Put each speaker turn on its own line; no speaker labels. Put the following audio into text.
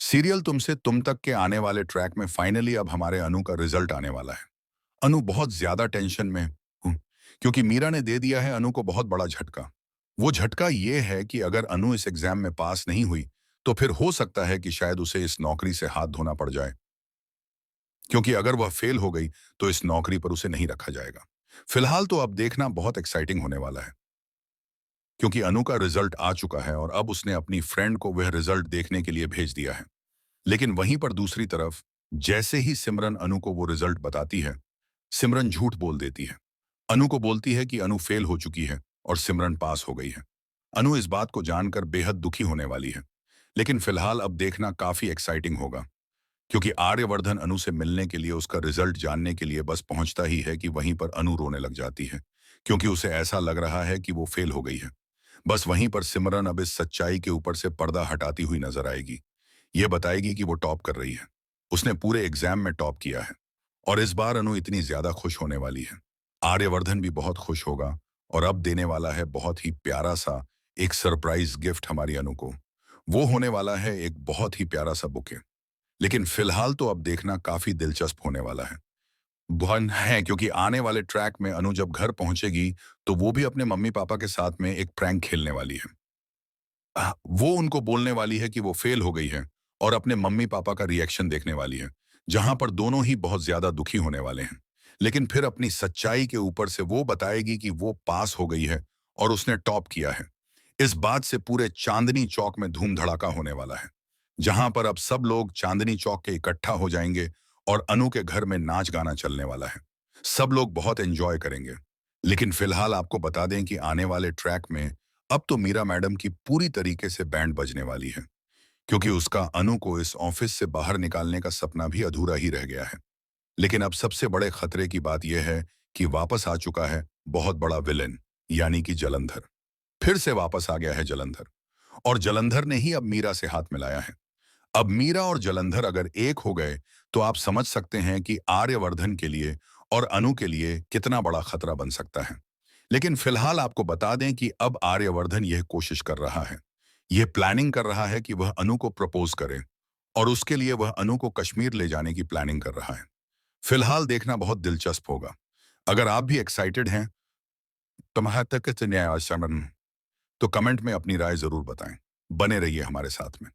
Serial तुमसे तुम तक के आने वाले ट्रैक में फाइनली अब हमारे अनु का रिजल्ट आने वाला है। अनु बहुत ज्यादा टेंशन में हूँ, क्योंकि मीरा ने दे दिया है अनु को बहुत बड़ा झटका। वो झटका ये है कि अगर अनु इस एग्जाम में पास नहीं हुई तो फिर हो सकता है कि शायद उसे इस नौकरी से हाथ धोना पड़ जाए, क्योंकि अगर वह फेल हो गई तो इस नौकरी पर उसे नहीं रखा जाएगा। फिलहाल तो अब देखना बहुत एक्साइटिंग होने वाला है, क्योंकि अनु का रिजल्ट आ चुका है और अब उसने अपनी फ्रेंड को वह रिजल्ट देखने के लिए भेज दिया है। लेकिन वहीं पर दूसरी तरफ जैसे ही सिमरन अनु को वो रिजल्ट बताती है, सिमरन झूठ बोल देती है। अनु को बोलती है कि अनु फेल हो चुकी है और सिमरन पास हो गई है। अनु इस बात को जानकर बेहद दुखी होने वाली है। लेकिन फिलहाल अब देखना काफी एक्साइटिंग होगा, क्योंकि आर्यवर्धन अनु से मिलने के लिए उसका रिजल्ट जानने के लिए बस पहुंचता ही है कि वहीं पर अनु रोने लग जाती है, क्योंकि उसे ऐसा लग रहा है कि वो फेल हो गई है। बस वहीं पर सिमरन अब इस सच्चाई के ऊपर से पर्दा हटाती हुई नजर आएगी। ये बताएगी कि वो टॉप कर रही है, उसने पूरे एग्जाम में टॉप किया है। और इस बार अनु इतनी ज्यादा खुश होने वाली है। आर्यवर्धन भी बहुत खुश होगा और अब देने वाला है बहुत ही प्यारा सा एक सरप्राइज गिफ्ट हमारी अनु को। वो होने वाला है एक बहुत ही प्यारा सा बुके। लेकिन फिलहाल तो अब देखना काफी दिलचस्प होने वाला है। वन है, क्योंकि आने वाले ट्रैक में अनु जब घर पहुंचेगी तो वो भी अपने मम्मी पापा के साथ में एक प्रैंक खेलने वाली है। वो उनको बोलने वाली है कि वो फेल हो गई है और अपने मम्मी पापा का रिएक्शन देखने वाली है, जहां पर दोनों ही बहुत ज्यादा दुखी होने वाले हैं। लेकिन फिर अपनी सच्चाई के ऊपर से वो बताएगी कि वो पास हो गई है और उसने टॉप किया है। इस बात से पूरे चांदनी चौक में धूम धड़ाका होने वाला है, जहां पर अब सब लोग चांदनी चौक के इकट्ठा हो जाएंगे और अनु के घर में नाच गाना चलने वाला है। सब लोग बहुत एंजॉय करेंगे। लेकिन फिलहाल आपको बता दें कि आने वाले ट्रैक में अब तो मीरा मैडम की पूरी तरीके से बैंड बजने वाली है, क्योंकि उसका अनु को इस ऑफिस से बाहर निकालने का सपना भी अधूरा ही रह गया है। लेकिन अब सबसे बड़े खतरे की बात यह है कि वापस आ चुका है बहुत बड़ा विलेन, यानी कि जलंधर। फिर से वापस आ गया है जलंधर, और जलंधर ने ही अब मीरा से हाथ मिलाया है। अब मीरा और जलंधर अगर एक हो गए तो आप समझ सकते हैं कि आर्यवर्धन के लिए और अनु के लिए कितना बड़ा खतरा बन सकता है। लेकिन फिलहाल आपको बता दें कि अब आर्यवर्धन यह कोशिश कर रहा है, यह प्लानिंग कर रहा है कि वह अनु को प्रपोज करे, और उसके लिए वह अनु को कश्मीर ले जाने की प्लानिंग कर रहा है। फिलहाल देखना बहुत दिलचस्प होगा। अगर आप भी एक्साइटेड हैं तो कमेंट में अपनी राय जरूर बताएं। बने रहिए हमारे साथ में।